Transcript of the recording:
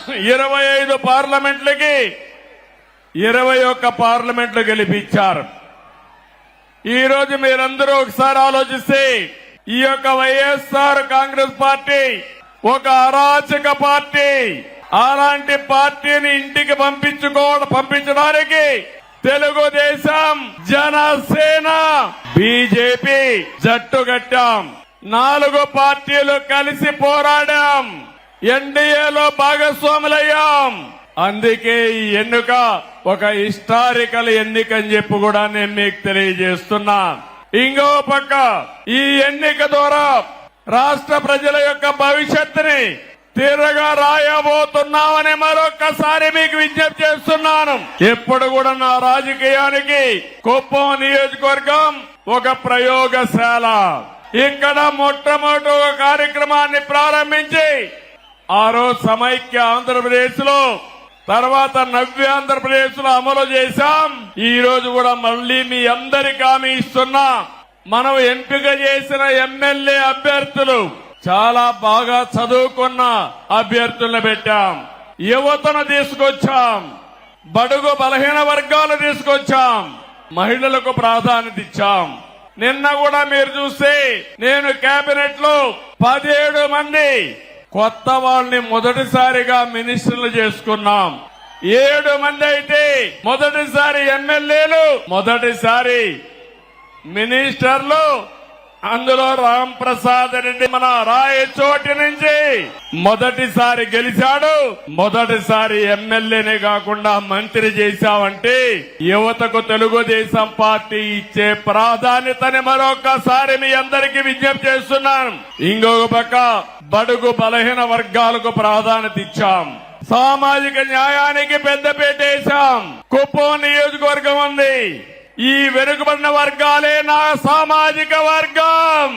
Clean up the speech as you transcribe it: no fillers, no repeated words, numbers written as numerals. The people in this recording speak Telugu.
25 పార్లమెంట్లకి 21 పార్లమెంట్లు గెలిపించారు. ఈ రోజు మీరందరూ ఒకసారి ఆలోచిస్తే ఈ యొక్క వైఎస్ఆర్ కాంగ్రెస్ పార్టీ ఒక అరాచక పార్టీ. అలాంటి పార్టీని ఇంటికి పంపించడానికి తెలుగుదేశం, జనసేన, బీజేపీ జట్టు కట్టాం. 4 పార్టీలు కలిసి పోరాడాం. ఎన్డీఏలో భాగస్వాములయ్యాం. అందుకే ఈ ఎన్నిక ఒక హిస్టారికల్ ఎన్నిక అని చెప్పి కూడా నేను మీకు తెలియజేస్తున్నా. ఇంకో పక్క ఈ ఎన్నిక ద్వారా రాష్ట్ర ప్రజల యొక్క భవిష్యత్తుని తీరగా రాయబోతున్నామని మరొక్కసారి మీకు విజ్ఞప్తి చేస్తున్నాను. ఎప్పుడు కూడా నా రాజకీయానికి కుప్పం నియోజకవర్గం ఒక ప్రయోగశాల. ఇక్కడ మొట్టమొదటి ఒక కార్యక్రమాన్ని ప్రారంభించి ఆ రోజు సమైక్య ఆంధ్రప్రదేశ్ లో, తర్వాత నవ్య ఆంధ్రప్రదేశ్ లో అమలు చేశాం. ఈ రోజు కూడా మళ్లీ మీ అందరికీ హామీ ఇస్తున్నా. మనం ఎంపిక చేసిన ఎమ్మెల్యే అభ్యర్థులు చాలా బాగా చదువుకున్న అభ్యర్థులను పెట్టాం. యువతను తీసుకొచ్చాం. బడుగు బలహీన వర్గాలు తీసుకొచ్చాం. మహిళలకు ప్రాధాన్యత ఇచ్చాం. నిన్న కూడా మీరు చూస్తే నేను కేబినెట్ లో 17 మంది కొత్త వాళ్ళని మొదటిసారిగా మినిస్టర్లు చేసుకున్నాం. 7 మంది అయితే మొదటిసారి ఎమ్మెల్యేలు, మొదటిసారి మినిస్టర్లు. అందులో రామ్ ప్రసాద్ రెడ్డి మన రాయచోటి నుంచి మొదటిసారి గెలిచాడు. మొదటిసారి ఎమ్మెల్యేనే కాకుండా మంత్రి చేశావంటే యువతకు తెలుగుదేశం పార్టీ ఇచ్చే ప్రాధాన్యతని మరొకసారి మీ అందరికీ విజ్ఞప్తి చేస్తున్నాను. ఇంకొక పక్క బడుగు బలహీన వర్గాలకు ప్రాధాన్యత ఇచ్చాం. సామాజిక న్యాయానికి పెద్దపీట వేశాం. కుప్పం నియోజకవర్గం ఉంది. ఈ వెనుకబడిన వర్గాలే నా సామాజిక వర్గం.